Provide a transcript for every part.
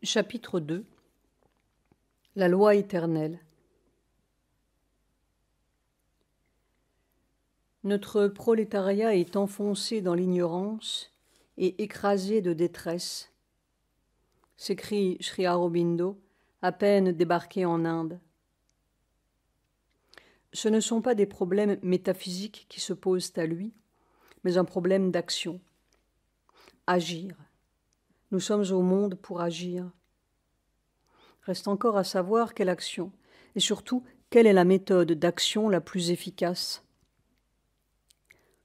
Chapitre 2. La loi éternelle. Notre prolétariat est enfoncé dans l'ignorance et écrasé de détresse, s'écrie Sri Aurobindo, à peine débarqué en Inde. Ce ne sont pas des problèmes métaphysiques qui se posent à lui, mais un problème d'action. Agir. Nous sommes au monde pour agir. Reste encore à savoir quelle action, et surtout, quelle est la méthode d'action la plus efficace.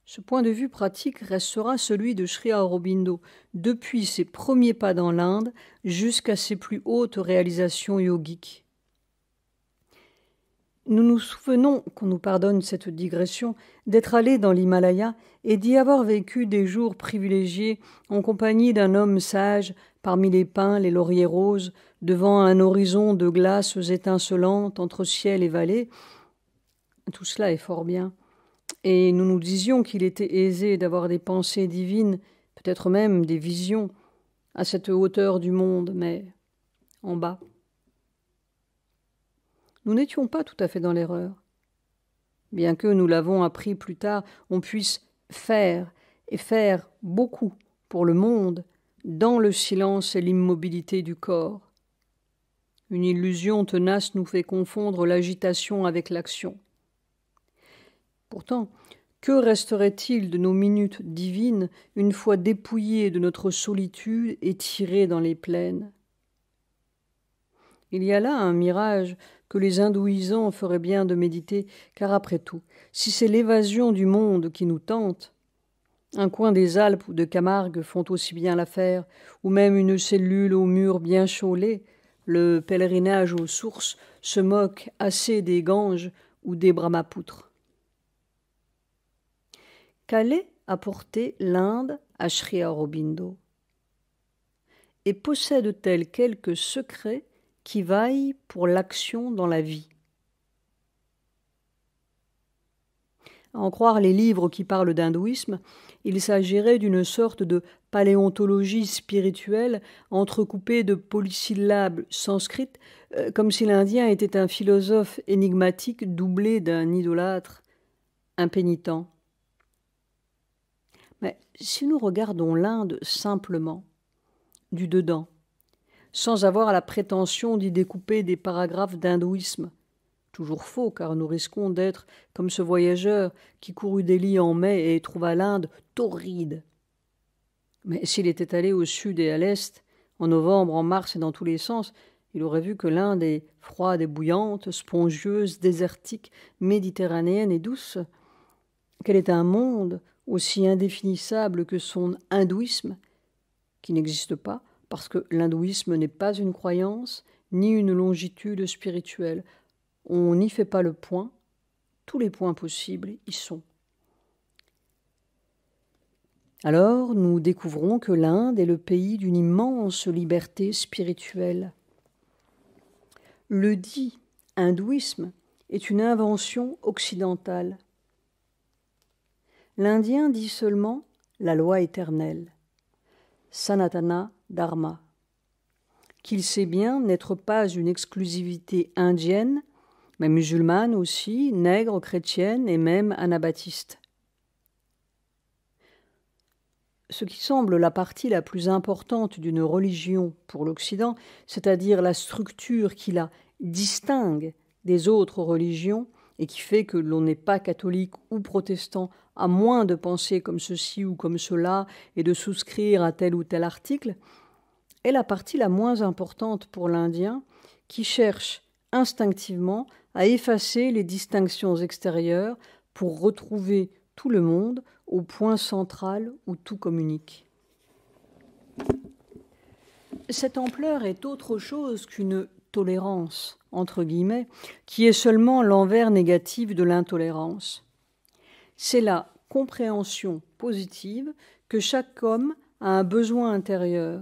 Ce point de vue pratique restera celui de Sri Aurobindo, depuis ses premiers pas dans l'Inde jusqu'à ses plus hautes réalisations yogiques. Nous nous souvenons, qu'on nous pardonne cette digression, d'être allés dans l'Himalaya et d'y avoir vécu des jours privilégiés en compagnie d'un homme sage parmi les pins, les lauriers roses, devant un horizon de glaces étincelantes entre ciel et vallée. Tout cela est fort bien. Et nous nous disions qu'il était aisé d'avoir des pensées divines, peut-être même des visions, à cette hauteur du monde, mais en bas. Nous n'étions pas tout à fait dans l'erreur. Bien que, nous l'avons appris plus tard, on puisse faire, et faire beaucoup pour le monde, dans le silence et l'immobilité du corps. Une illusion tenace nous fait confondre l'agitation avec l'action. Pourtant, que resterait-il de nos minutes divines une fois dépouillées de notre solitude et tirées dans les plaines ? Il y a là un mirage que les hindouisants feraient bien de méditer, car après tout, si c'est l'évasion du monde qui nous tente, un coin des Alpes ou de Camargue font aussi bien l'affaire, ou même une cellule au mur bien chaulé, le pèlerinage aux sources se moque assez des Ganges ou des Brahmapoutres. Qu'allait apporter l'Inde à Sri Aurobindo? Et possède-t-elle quelques secrets qui vaillent pour l'action dans la vie? À en croire les livres qui parlent d'hindouisme, il s'agirait d'une sorte de paléontologie spirituelle entrecoupée de polysyllabes sanskrites, comme si l'Indien était un philosophe énigmatique doublé d'un idolâtre impénitent. Mais si nous regardons l'Inde simplement, du dedans, sans avoir la prétention d'y découper des paragraphes d'hindouisme, toujours faux, car nous risquons d'être comme ce voyageur qui courut Delhi en mai et trouva l'Inde torride. Mais s'il était allé au sud et à l'est, en novembre, en mars et dans tous les sens, il aurait vu que l'Inde est froide et bouillante, spongieuse, désertique, méditerranéenne et douce, qu'elle est un monde aussi indéfinissable que son hindouisme, qui n'existe pas, parce que l'hindouisme n'est pas une croyance, ni une longitude spirituelle. On n'y fait pas le point, tous les points possibles y sont. Alors, nous découvrons que l'Inde est le pays d'une immense liberté spirituelle. Le dit hindouisme est une invention occidentale. L'Indien dit seulement la loi éternelle, Sanatana Dharma, qu'il sait bien n'être pas une exclusivité indienne, mais musulmane aussi, nègre, chrétienne et même anabaptiste. Ce qui semble la partie la plus importante d'une religion pour l'Occident, c'est-à-dire la structure qui la distingue des autres religions et qui fait que l'on n'est pas catholique ou protestant à moins de penser comme ceci ou comme cela et de souscrire à tel ou tel article, est la partie la moins importante pour l'Indien qui cherche instinctivement à effacer les distinctions extérieures pour retrouver tout le monde au point central où tout communique. Cette ampleur est autre chose qu'une tolérance, entre guillemets, qui est seulement l'envers négatif de l'intolérance. C'est la compréhension positive que chaque homme a un besoin intérieur,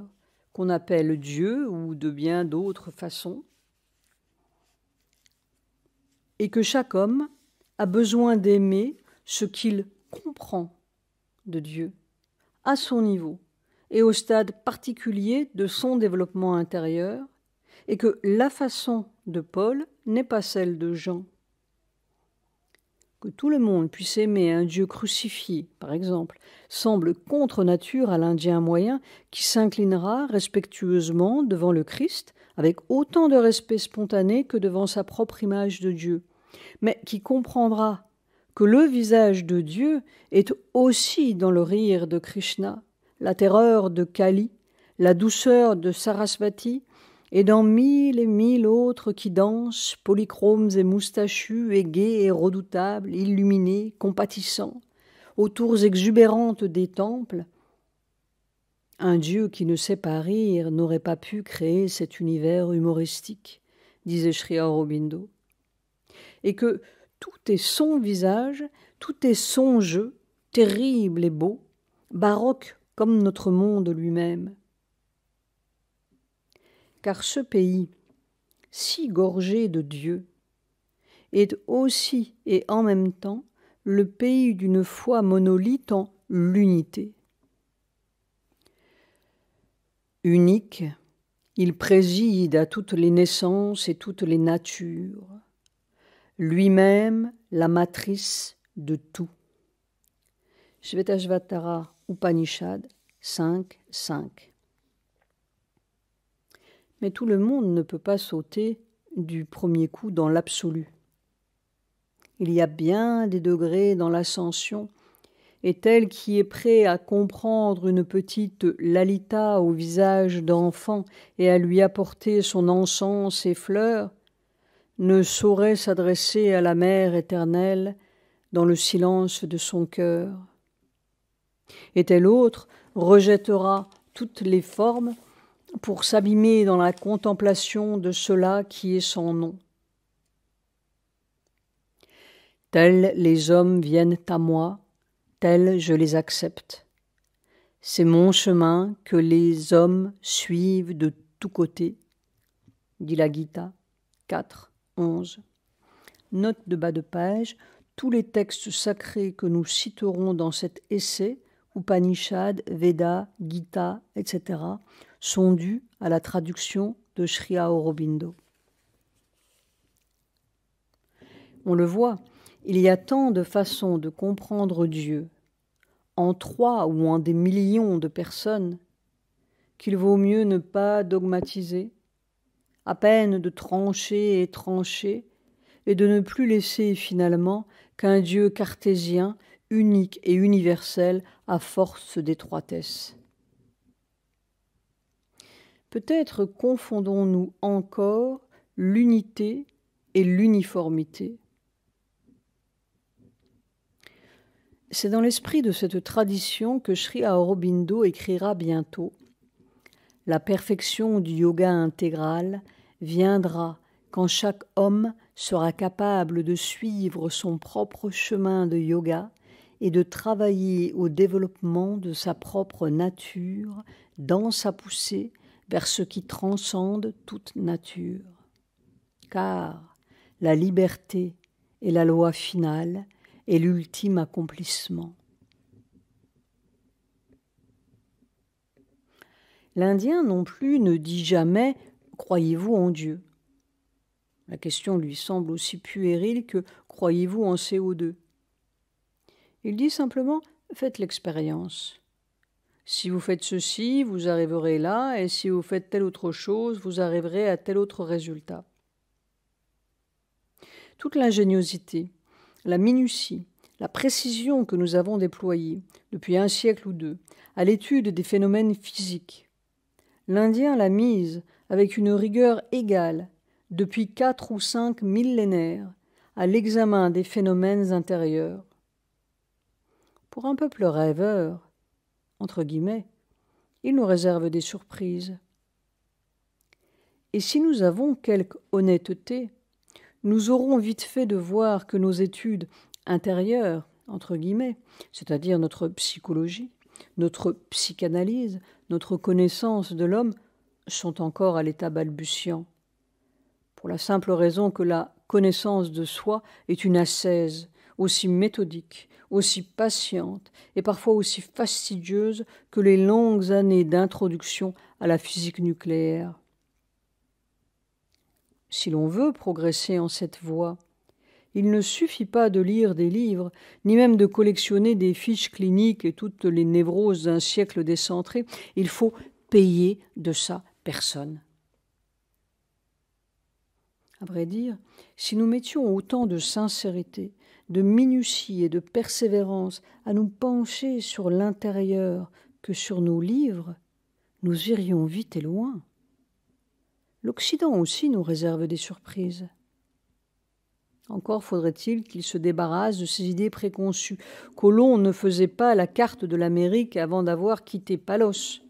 qu'on appelle Dieu ou de bien d'autres façons, et que chaque homme a besoin d'aimer ce qu'il comprend de Dieu, à son niveau et au stade particulier de son développement intérieur, et que la façon de Paul n'est pas celle de Jean. Que tout le monde puisse aimer un Dieu crucifié, par exemple, semble contre nature à l'Indien moyen qui s'inclinera respectueusement devant le Christ avec autant de respect spontané que devant sa propre image de Dieu, mais qui comprendra que le visage de Dieu est aussi dans le rire de Krishna, la terreur de Kali, la douceur de Sarasvati, et dans 1000 et 1000 autres qui dansent, polychromes et moustachus, et gais et redoutables, illuminés, compatissants, aux tours exubérantes des temples. Un Dieu qui ne sait pas rire n'aurait pas pu créer cet univers humoristique, disait Sri Aurobindo. Et que tout est son visage, tout est son jeu, terrible et beau, baroque comme notre monde lui-même. Car ce pays, si gorgé de Dieu, est aussi et en même temps le pays d'une foi monolithe en l'unité. Unique, il préside à toutes les naissances et toutes les natures, lui-même la matrice de tout. Shvetashvatara Upanishad 5.5. Mais tout le monde ne peut pas sauter du premier coup dans l'absolu. Il y a bien des degrés dans l'ascension, et tel qui est prêt à comprendre une petite Lalita au visage d'enfant et à lui apporter son encens et fleurs, ne saurait s'adresser à la mère éternelle dans le silence de son cœur. Et tel autre rejettera toutes les formes pour s'abîmer dans la contemplation de cela qui est son nom. Tels les hommes viennent à moi, tels je les accepte. C'est mon chemin que les hommes suivent de tous côtés, dit la Gita 4.11. Note de bas de page, tous les textes sacrés que nous citerons dans cet essai, Upanishad, Veda, Gita, etc., sont dus à la traduction de Sri Aurobindo. On le voit, il y a tant de façons de comprendre Dieu, en 3 ou en des millions de personnes, qu'il vaut mieux ne pas dogmatiser, à peine de trancher et trancher, et de ne plus laisser finalement qu'un Dieu cartésien, unique et universel à force d'étroitesse. Peut-être confondons-nous encore l'unité et l'uniformité. C'est dans l'esprit de cette tradition que Sri Aurobindo écrira bientôt « La perfection du yoga intégral viendra quand chaque homme sera capable de suivre son propre chemin de yoga et de travailler au développement de sa propre nature dans sa poussée vers ce qui transcende toute nature. Car la liberté est la loi finale et l'ultime accomplissement. » L'Indien non plus ne dit jamais « croyez-vous en Dieu ?» La question lui semble aussi puérile que « croyez-vous en CO2 ?» Il dit simplement « faites l'expérience. Si vous faites ceci, vous arriverez là, et si vous faites telle autre chose, vous arriverez à tel autre résultat. » Toute l'ingéniosité, la minutie, la précision que nous avons déployée depuis un siècle ou deux à l'étude des phénomènes physiques, l'Indien l'a mise avec une rigueur égale depuis 4 ou 5 millénaires à l'examen des phénomènes intérieurs. Pour un peuple rêveur, entre guillemets, il nous réserve des surprises. Et si nous avons quelque honnêteté, nous aurons vite fait de voir que nos études intérieures, entre guillemets, c'est-à-dire notre psychologie, notre psychanalyse, notre connaissance de l'homme, sont encore à l'état balbutiant, pour la simple raison que la connaissance de soi est une ascèse aussi méthodique, aussi patiente et parfois aussi fastidieuse que les longues années d'introduction à la physique nucléaire. Si l'on veut progresser en cette voie, il ne suffit pas de lire des livres, ni même de collectionner des fiches cliniques et toutes les névroses d'un siècle décentré. Il faut payer de sa personne. À vrai dire, si nous mettions autant de sincérité, de minutie et de persévérance à nous pencher sur l'intérieur que sur nos livres, nous irions vite et loin. L'Occident aussi nous réserve des surprises. Encore faudrait-il qu'il se débarrasse de ces idées préconçues. Colomb ne faisait pas la carte de l'Amérique avant d'avoir quitté Palos.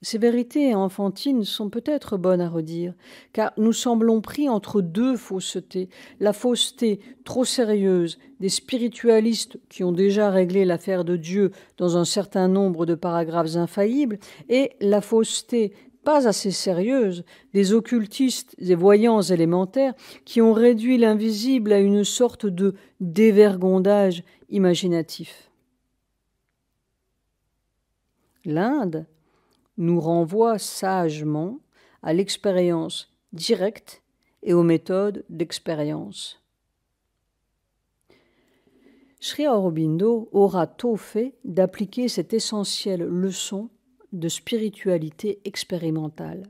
Ces vérités enfantines sont peut-être bonnes à redire, car nous semblons pris entre deux faussetés. La fausseté trop sérieuse des spiritualistes qui ont déjà réglé l'affaire de Dieu dans un certain nombre de paragraphes infaillibles, et la fausseté pas assez sérieuse des occultistes et voyants élémentaires qui ont réduit l'invisible à une sorte de dévergondage imaginatif. L'Inde nous renvoie sagement à l'expérience directe et aux méthodes d'expérience. Sri Aurobindo aura tôt fait d'appliquer cette essentielle leçon de spiritualité expérimentale.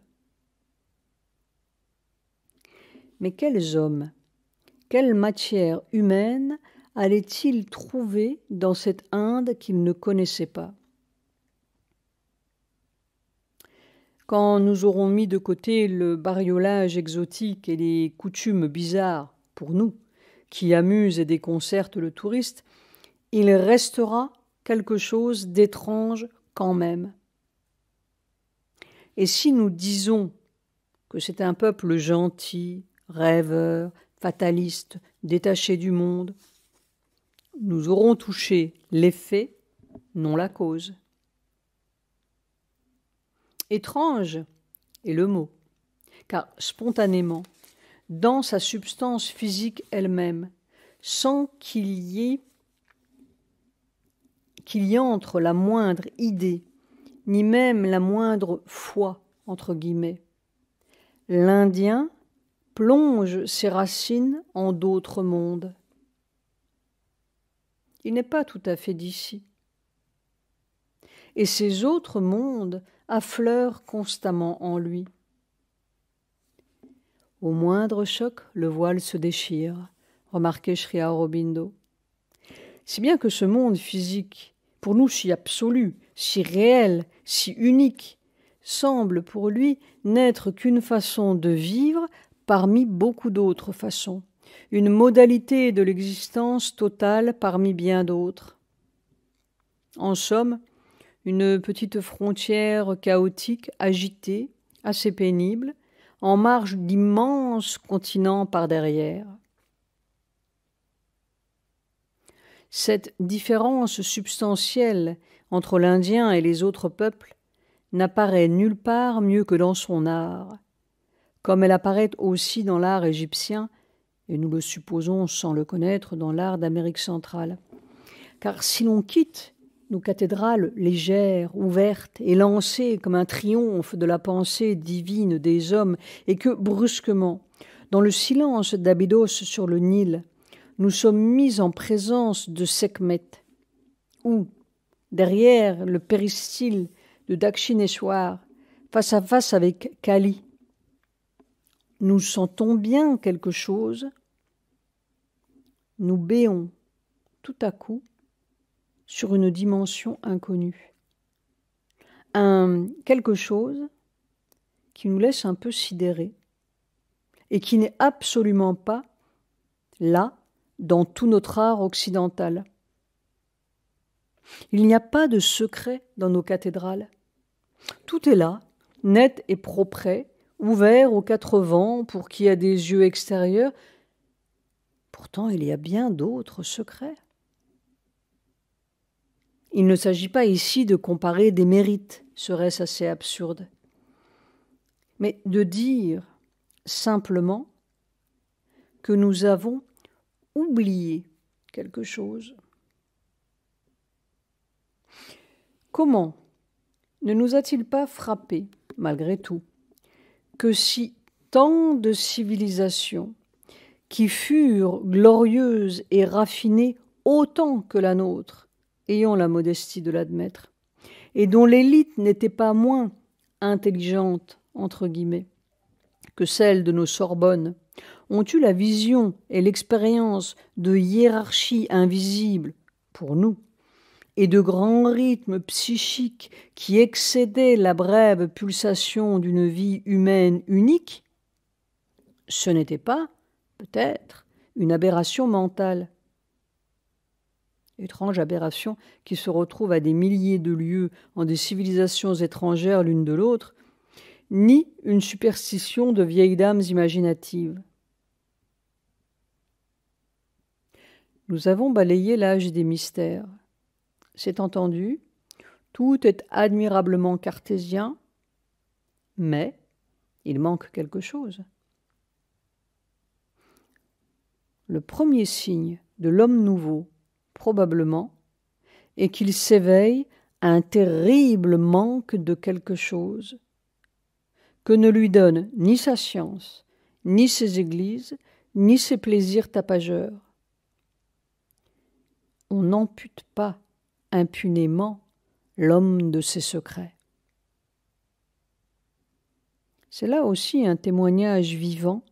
Mais quels hommes, quelle matière humaine allait-il trouver dans cette Inde qu'il ne connaissait pas ? Quand nous aurons mis de côté le bariolage exotique et les coutumes bizarres, pour nous, qui amusent et déconcertent le touriste, il restera quelque chose d'étrange quand même. Et si nous disons que c'est un peuple gentil, rêveur, fataliste, détaché du monde, nous aurons touché l'effet, non la cause. Étrange est le mot, car spontanément, dans sa substance physique elle-même, sans qu'il y entre la moindre idée, ni même la moindre foi, entre guillemets, l'Indien plonge ses racines en d'autres mondes. Il n'est pas tout à fait d'ici. Et ces autres mondes affleurent constamment en lui. Au moindre choc, le voile se déchire, remarquait Sri Aurobindo. Si bien que ce monde physique, pour nous si absolu, si réel, si unique, semble pour lui n'être qu'une façon de vivre parmi beaucoup d'autres façons, une modalité de l'existence totale parmi bien d'autres. En somme, une petite frontière chaotique, agitée, assez pénible, en marge d'immenses continents par derrière. Cette différence substantielle entre l'Indien et les autres peuples n'apparaît nulle part mieux que dans son art, comme elle apparaît aussi dans l'art égyptien, et nous le supposons sans le connaître dans l'art d'Amérique centrale. Car si l'on quitte nos cathédrales légères, ouvertes et lancées comme un triomphe de la pensée divine des hommes, et que, brusquement, dans le silence d'Abydos sur le Nil, nous sommes mis en présence de Sekhmet, ou, derrière le péristyle de Dakshineshwar, face à face avec Kali, nous sentons bien quelque chose, nous béons tout à coup sur une dimension inconnue. Un quelque chose qui nous laisse un peu sidérés et qui n'est absolument pas là dans tout notre art occidental. Il n'y a pas de secret dans nos cathédrales. Tout est là, net et propre, ouvert aux quatre vents pour qui a des yeux extérieurs. Pourtant, il y a bien d'autres secrets. Il ne s'agit pas ici de comparer des mérites, serait-ce assez absurde, mais de dire simplement que nous avons oublié quelque chose. Comment ne nous a-t-il pas frappé, malgré tout, que si tant de civilisations qui furent glorieuses et raffinées autant que la nôtre, ayant la modestie de l'admettre, et dont l'élite n'était pas moins intelligente, entre guillemets, que celle de nos Sorbonnes, ont eu la vision et l'expérience de hiérarchies invisibles, pour nous, et de grands rythmes psychiques qui excédaient la brève pulsation d'une vie humaine unique, ce n'était pas, peut-être, une aberration mentale. Étrange aberration qui se retrouve à des milliers de lieues en des civilisations étrangères l'une de l'autre, ni une superstition de vieilles dames imaginatives. Nous avons balayé l'âge des mystères. C'est entendu, tout est admirablement cartésien, mais il manque quelque chose. Le premier signe de l'homme nouveau, probablement, est qu'il s'éveille à un terrible manque de quelque chose que ne lui donne ni sa science, ni ses églises, ni ses plaisirs tapageurs. On n'ampute pas impunément l'homme de ses secrets. C'est là aussi un témoignage vivant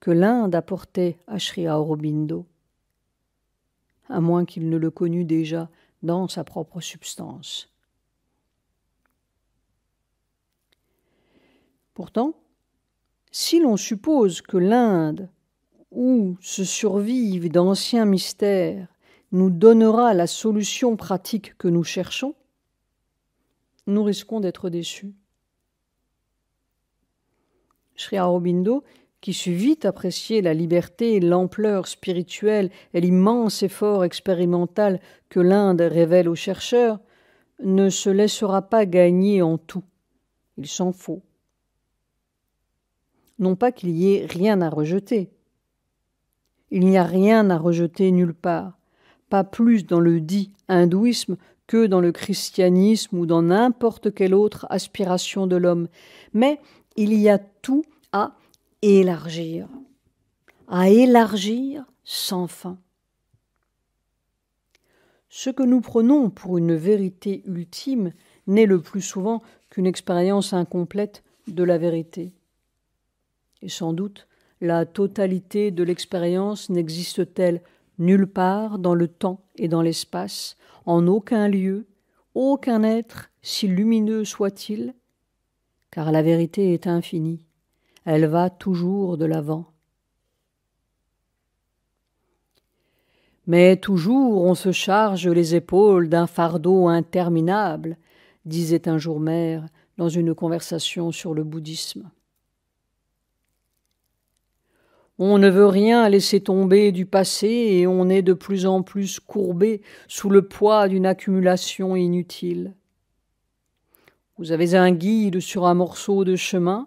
que l'Inde apportait à Sri Aurobindo, à moins qu'il ne le connût déjà dans sa propre substance. Pourtant, si l'on suppose que l'Inde, où se survivent d'anciens mystères, nous donnera la solution pratique que nous cherchons, nous risquons d'être déçus. Sri Aurobindo, qui sut vite apprécier la liberté, l'ampleur spirituelle et l'immense effort expérimental que l'Inde révèle aux chercheurs, ne se laissera pas gagner en tout. Il s'en faut. Non pas qu'il y ait rien à rejeter. Il n'y a rien à rejeter nulle part, pas plus dans le dit hindouisme que dans le christianisme ou dans n'importe quelle autre aspiration de l'homme. Mais il y a tout à élargir sans fin. Ce que nous prenons pour une vérité ultime n'est le plus souvent qu'une expérience incomplète de la vérité. Et sans doute, la totalité de l'expérience n'existe-t-elle nulle part dans le temps et dans l'espace, en aucun lieu, aucun être, si lumineux soit-il, car la vérité est infinie, elle va toujours de l'avant. Mais toujours on se charge les épaules d'un fardeau interminable, disait un jour Mère dans une conversation sur le bouddhisme. On ne veut rien laisser tomber du passé et on est de plus en plus courbé sous le poids d'une accumulation inutile. Vous avez un guide sur un morceau de chemin,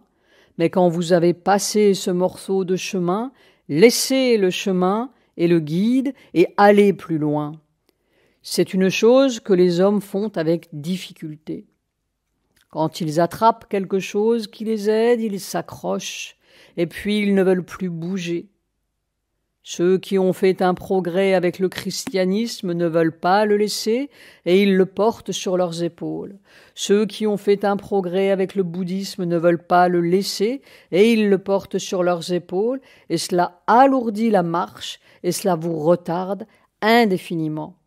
mais quand vous avez passé ce morceau de chemin, laissez le chemin et le guide et allez plus loin. C'est une chose que les hommes font avec difficulté. Quand ils attrapent quelque chose qui les aide, ils s'accrochent, et puis ils ne veulent plus bouger. Ceux qui ont fait un progrès avec le christianisme ne veulent pas le laisser et ils le portent sur leurs épaules. Ceux qui ont fait un progrès avec le bouddhisme ne veulent pas le laisser et ils le portent sur leurs épaules et cela alourdit la marche et cela vous retarde indéfiniment.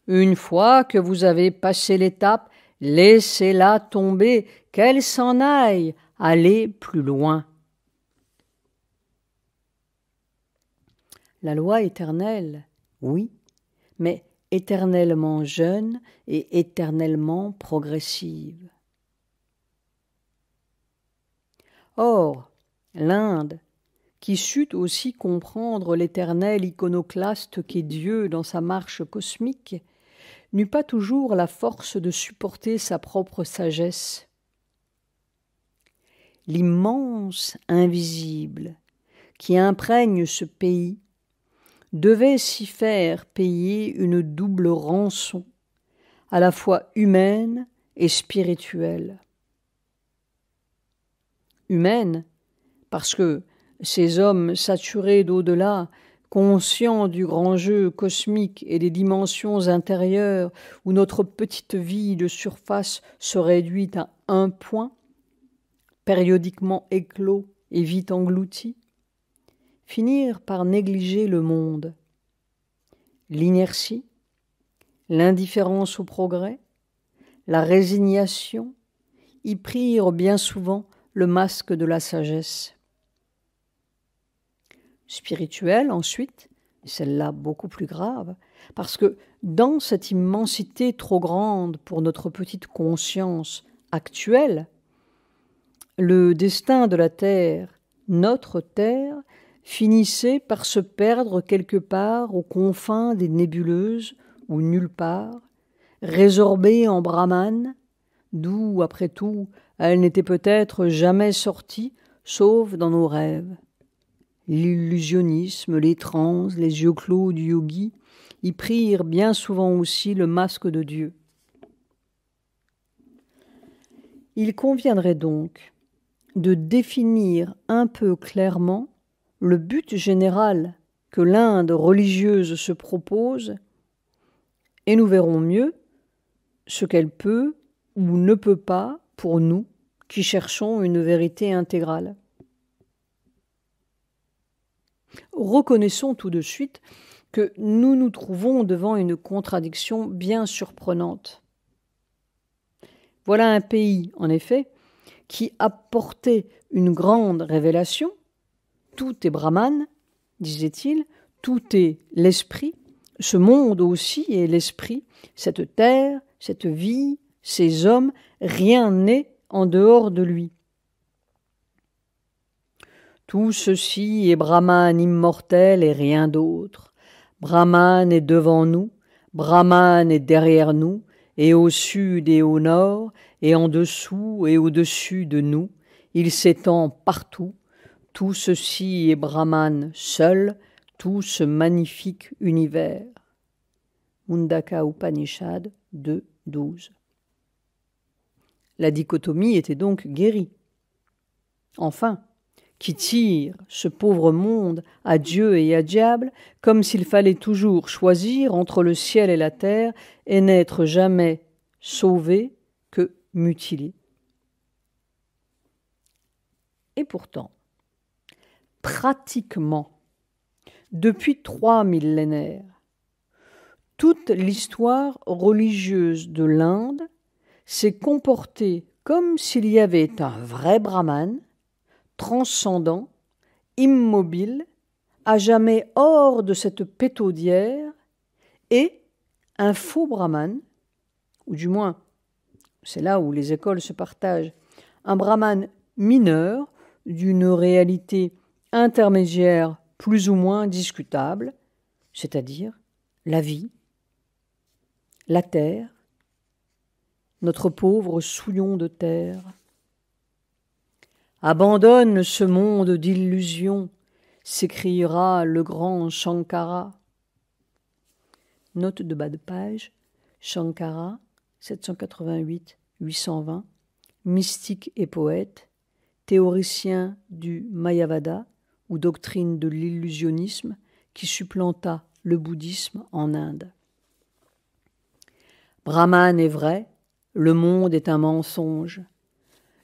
Une fois que vous avez passé l'étape, laissez-la tomber, qu'elle s'en aille, allez plus loin. La loi éternelle, oui, mais éternellement jeune et éternellement progressive. Or, l'Inde, qui sut aussi comprendre l'éternel iconoclaste qu'est Dieu dans sa marche cosmique, n'eut pas toujours la force de supporter sa propre sagesse. L'immense invisible qui imprègne ce pays devait s'y faire payer une double rançon, à la fois humaine et spirituelle. Humaine, parce que ces hommes saturés d'au-delà, conscients du grand jeu cosmique et des dimensions intérieures où notre petite vie de surface se réduit à un point, périodiquement éclos et vite englouti, finirent par négliger le monde. L'inertie, l'indifférence au progrès, la résignation y prirent bien souvent le masque de la sagesse. Spirituelle ensuite, et celle-là beaucoup plus grave, parce que dans cette immensité trop grande pour notre petite conscience actuelle, le destin de la Terre, notre Terre, finissait par se perdre quelque part aux confins des nébuleuses ou nulle part, résorbée en Brahman, d'où, après tout, elle n'était peut-être jamais sortie, sauf dans nos rêves. L'illusionnisme, les transes, les yeux clos du yogi y prirent bien souvent aussi le masque de Dieu. Il conviendrait donc de définir un peu clairement le but général que l'Inde religieuse se propose, et nous verrons mieux ce qu'elle peut ou ne peut pas pour nous qui cherchons une vérité intégrale. Reconnaissons tout de suite que nous nous trouvons devant une contradiction bien surprenante. Voilà un pays, en effet, qui a porté une grande révélation. Tout est Brahman, disait-il, tout est l'esprit, ce monde aussi est l'esprit, cette terre, cette vie, ces hommes, rien n'est en dehors de lui. Tout ceci est Brahman immortel et rien d'autre. Brahman est devant nous, Brahman est derrière nous, et au sud et au nord, et en dessous et au-dessus de nous. Il s'étend partout. Tout ceci est Brahman seul, tout ce magnifique univers. Mundaka Upanishad 2.12. La dichotomie était donc guérie. Enfin, qui tire ce pauvre monde à Dieu et à diable, comme s'il fallait toujours choisir entre le ciel et la terre et n'être jamais sauvé que mutilé. Et pourtant, pratiquement, depuis 3 millénaires, toute l'histoire religieuse de l'Inde s'est comportée comme s'il y avait un vrai Brahman, transcendant, immobile, à jamais hors de cette pétaudière, et un faux Brahman, ou du moins, c'est là où les écoles se partagent, un Brahman mineur d'une réalité intermédiaire plus ou moins discutable, c'est-à-dire la vie, la terre, notre pauvre souillon de terre. Abandonne ce monde d'illusions, s'écriera le grand Shankara. Note de bas de page, Shankara, 788-820, mystique et poète, théoricien du Mayavada, ou doctrine de l'illusionnisme, qui supplanta le bouddhisme en Inde. Brahman est vrai, le monde est un mensonge,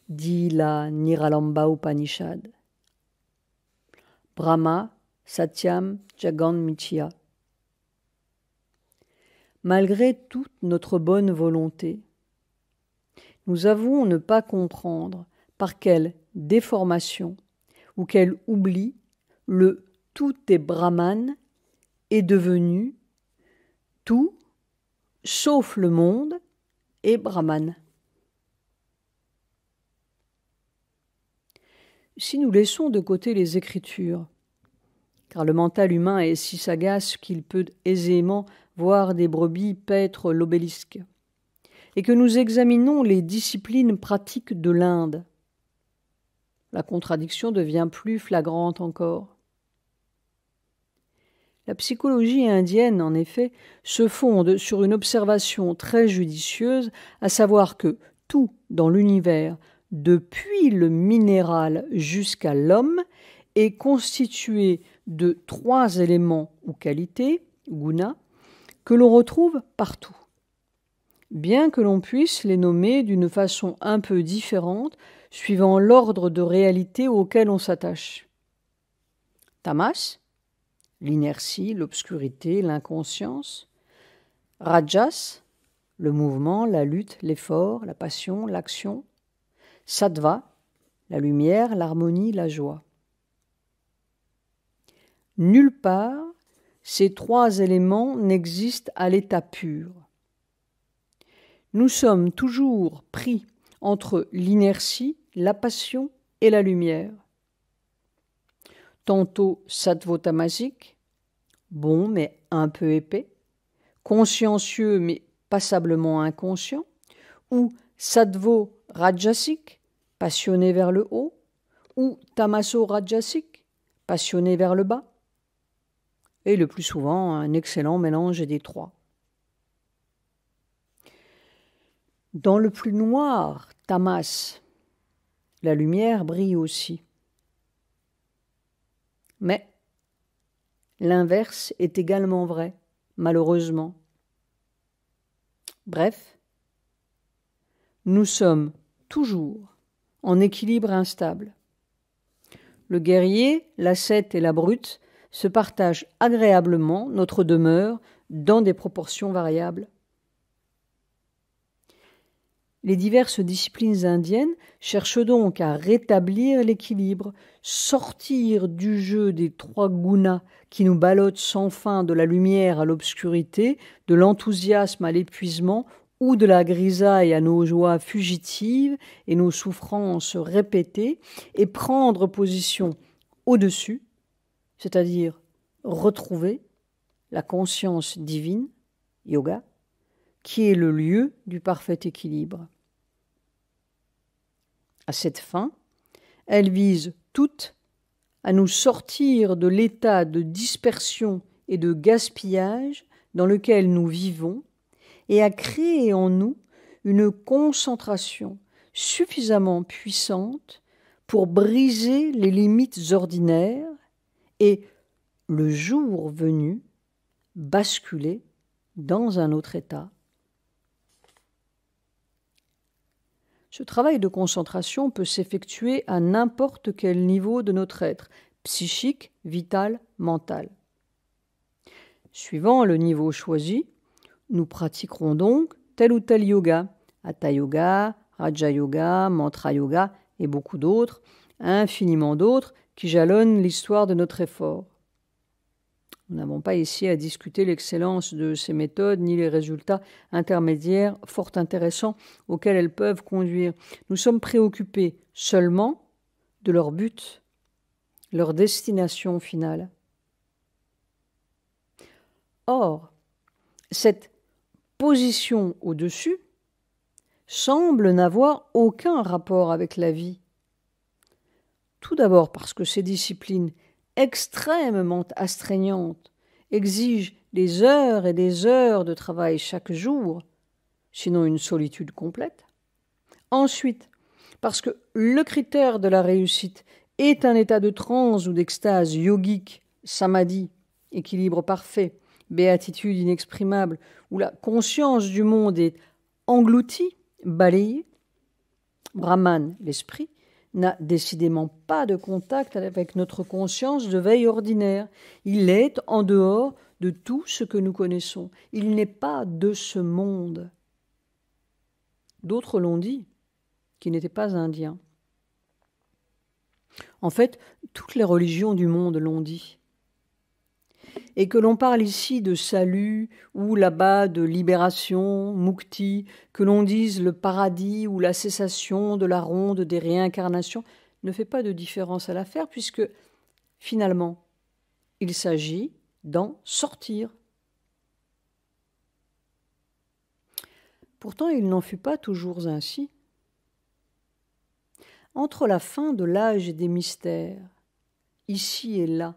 dit la Niralamba Upanishad. Brahma, Satyam, Jagan Mithya. Malgré toute notre bonne volonté, nous avouons ne pas comprendre par quelle déformation ou quel oubli le tout est Brahman est devenu tout, sauf le monde, est Brahman. Si nous laissons de côté les Écritures, car le mental humain est si sagace qu'il peut aisément voir des brebis paître l'obélisque, et que nous examinons les disciplines pratiques de l'Inde, la contradiction devient plus flagrante encore. La psychologie indienne, en effet, se fonde sur une observation très judicieuse, à savoir que tout dans l'univers, depuis le minéral jusqu'à l'homme, est constitué de 3 éléments ou qualités, guna, que l'on retrouve partout, bien que l'on puisse les nommer d'une façon un peu différente, suivant l'ordre de réalité auquel on s'attache. Tamas, l'inertie, l'obscurité, l'inconscience. Rajas, le mouvement, la lutte, l'effort, la passion, l'action. Sattva, la lumière, l'harmonie, la joie. Nulle part, ces 3 éléments n'existent à l'état pur. Nous sommes toujours pris entre l'inertie, la passion et la lumière. Tantôt sattvo-tamasique, bon mais un peu épais, consciencieux mais passablement inconscient, ou sattvo-rajasique, passionné vers le haut, ou tamaso-rajasique, passionné vers le bas, et le plus souvent un excellent mélange des 3. Dans le plus noir, tamas, la lumière brille aussi. Mais l'inverse est également vrai, malheureusement. Bref, nous sommes toujours en équilibre instable. Le guerrier, l'ascète et la brute se partagent agréablement notre demeure dans des proportions variables. Les diverses disciplines indiennes cherchent donc à rétablir l'équilibre, sortir du jeu des 3 gunas qui nous ballottent sans fin de la lumière à l'obscurité, de l'enthousiasme à l'épuisement ou de la grisaille à nos joies fugitives et nos souffrances répétées, et prendre position au-dessus, c'est-à-dire retrouver la conscience divine, yoga, qui est le lieu du parfait équilibre. À cette fin, elles visent toutes à nous sortir de l'état de dispersion et de gaspillage dans lequel nous vivons et à créer en nous une concentration suffisamment puissante pour briser les limites ordinaires et, le jour venu, basculer dans un autre état. Ce travail de concentration peut s'effectuer à n'importe quel niveau de notre être, psychique, vital, mental. Suivant le niveau choisi, nous pratiquerons donc tel ou tel yoga, Hatha Yoga, Raja Yoga, Mantra Yoga et beaucoup d'autres, infiniment d'autres qui jalonnent l'histoire de notre effort. Nous n'avons pas ici à discuter l'excellence de ces méthodes ni les résultats intermédiaires fort intéressants auxquels elles peuvent conduire. Nous sommes préoccupés seulement de leur but, leur destination finale. Or, cette position au-dessus semble n'avoir aucun rapport avec la vie. Tout d'abord parce que ces disciplines extrêmement astreignantes exigent des heures et des heures de travail chaque jour, sinon une solitude complète. Ensuite, parce que le critère de la réussite est un état de transe ou d'extase yogique, samadhi, équilibre parfait, béatitude inexprimable, où la conscience du monde est engloutie, balayée. Brahman, l'esprit, n'a décidément pas de contact avec notre conscience de veille ordinaire. Il est en dehors de tout ce que nous connaissons. Il n'est pas de ce monde. D'autres l'ont dit, qui n'étaient pas indiens. En fait, toutes les religions du monde l'ont dit. Et que l'on parle ici de salut ou là-bas de libération, mukti, que l'on dise le paradis ou la cessation de la ronde des réincarnations, ne fait pas de différence à l'affaire puisque, finalement, il s'agit d'en sortir. Pourtant, il n'en fut pas toujours ainsi. Entre la fin de l'âge des mystères, ici et là,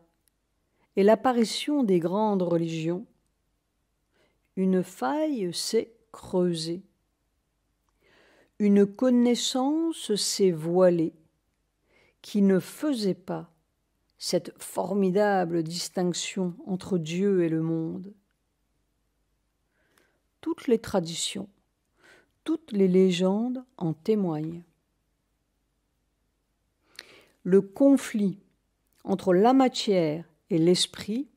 et l'apparition des grandes religions, une faille s'est creusée. Une connaissance s'est voilée qui ne faisait pas cette formidable distinction entre Dieu et le monde. Toutes les traditions, toutes les légendes en témoignent. Le conflit entre la matière et l'esprit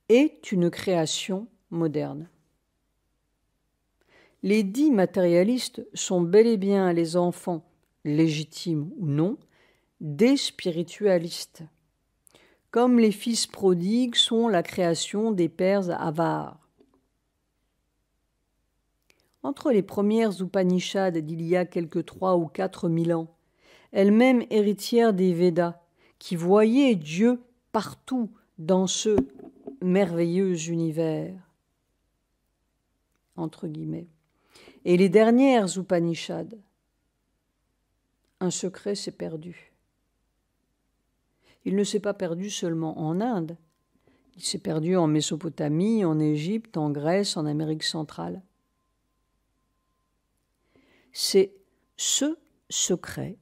est une création moderne. Les dits matérialistes sont bel et bien les enfants, légitimes ou non, des spiritualistes, comme les fils prodigues sont la création des pères avares. Entre les premières Upanishads d'il y a quelque 3 ou 4 000 ans, elles-mêmes héritières des Védas, qui voyaient Dieu partout dans ce merveilleux univers, entre guillemets, et les dernières Upanishads, un secret s'est perdu. Il ne s'est pas perdu seulement en Inde, il s'est perdu en Mésopotamie, en Égypte, en Grèce, en Amérique centrale. C'est ce secret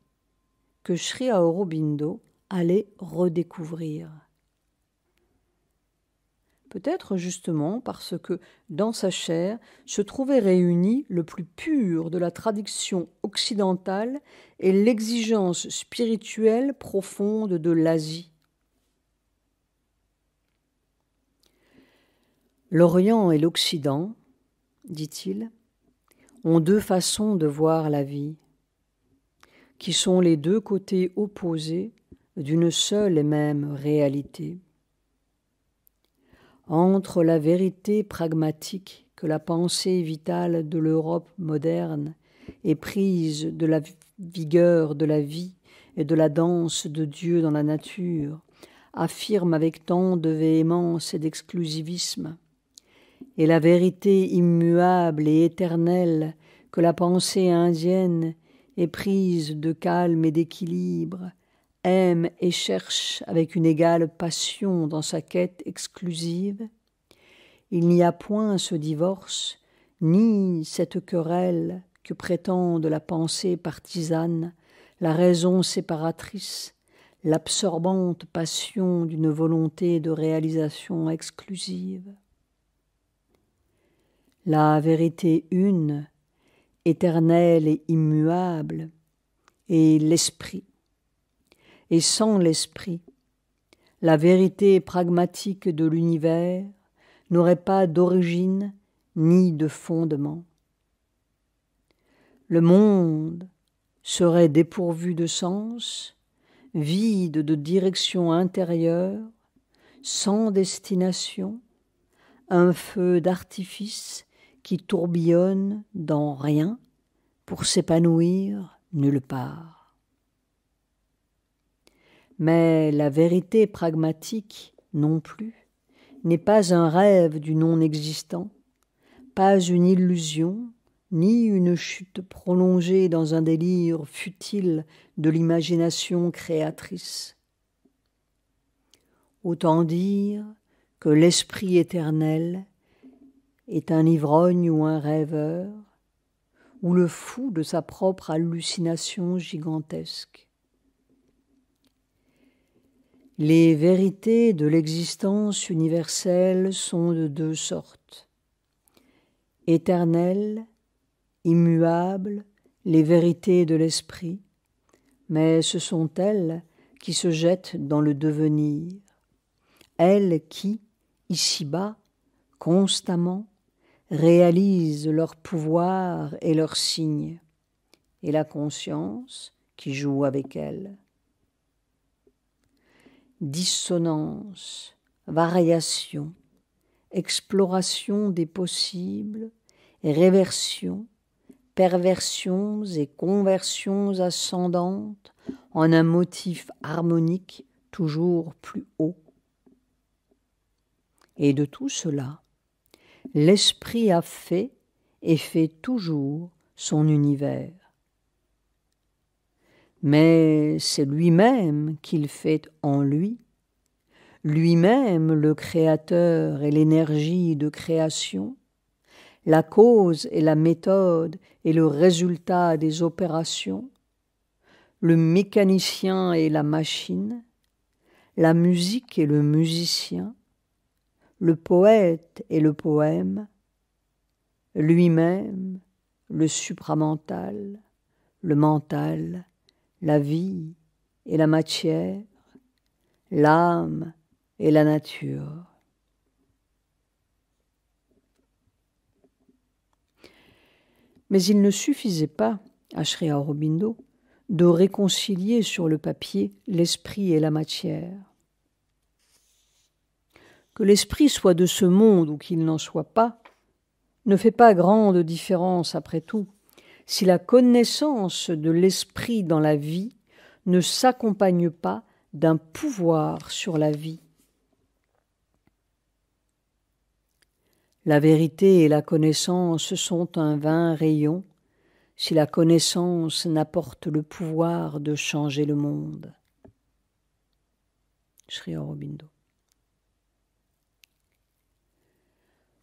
que Sri Aurobindo allait redécouvrir. Peut-être justement parce que dans sa chair se trouvait réuni le plus pur de la tradition occidentale et l'exigence spirituelle profonde de l'Asie. L'Orient et l'Occident, dit-il, ont deux façons de voir la vie, qui sont les deux côtés opposés d'une seule et même réalité. Entre la vérité pragmatique que la pensée vitale de l'Europe moderne est prise de la vigueur de la vie et de la danse de Dieu dans la nature, affirme avec tant de véhémence et d'exclusivisme, et la vérité immuable et éternelle que la pensée indienne est prise de calme et d'équilibre, aime et cherche avec une égale passion dans sa quête exclusive, il n'y a point ce divorce, ni cette querelle que prétendent la pensée partisane, la raison séparatrice, l'absorbante passion d'une volonté de réalisation exclusive. La vérité une, éternelle et immuable, est l'esprit. Et sans l'esprit, la vérité pragmatique de l'univers n'aurait pas d'origine ni de fondement. Le monde serait dépourvu de sens, vide de direction intérieure, sans destination, un feu d'artifice qui tourbillonne dans rien pour s'épanouir nulle part. Mais la vérité pragmatique non plus n'est pas un rêve du non-existant, pas une illusion, ni une chute prolongée dans un délire futile de l'imagination créatrice. Autant dire que l'esprit éternel est un ivrogne ou un rêveur, ou le fou de sa propre hallucination gigantesque. Les vérités de l'existence universelle sont de deux sortes. Éternelles, immuables, les vérités de l'esprit, mais ce sont elles qui se jettent dans le devenir, elles qui, ici-bas, constamment, réalisent leur pouvoir et leurs signes, et la conscience qui joue avec elles. Dissonance, variation, exploration des possibles, réversion, perversions et conversions ascendantes en un motif harmonique toujours plus haut. Et de tout cela, l'esprit a fait et fait toujours son univers. Mais c'est lui-même qu'il fait en lui, lui-même le créateur et l'énergie de création, la cause et la méthode et le résultat des opérations, le mécanicien et la machine, la musique et le musicien, le poète et le poème, lui-même, le supramental, le mental, la vie et la matière, l'âme et la nature. Mais il ne suffisait pas, à Sri Aurobindo, de réconcilier sur le papier l'esprit et la matière. Que l'esprit soit de ce monde ou qu'il n'en soit pas, ne fait pas grande différence après tout, si la connaissance de l'esprit dans la vie ne s'accompagne pas d'un pouvoir sur la vie. La vérité et la connaissance sont un vain rayon si la connaissance n'apporte le pouvoir de changer le monde. Sri Aurobindo.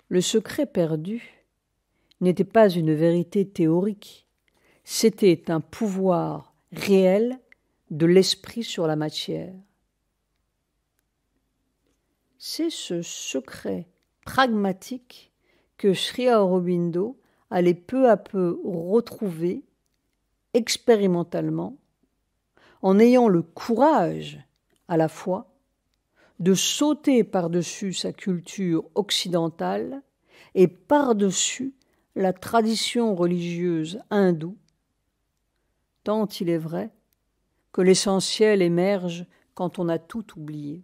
Le secret perdu n'était pas une vérité théorique, c'était un pouvoir réel de l'esprit sur la matière. C'est ce secret pragmatique que Sri Aurobindo allait peu à peu retrouver expérimentalement en ayant le courage à la fois de sauter par-dessus sa culture occidentale et par-dessus la tradition religieuse hindoue, tant il est vrai que l'essentiel émerge quand on a tout oublié.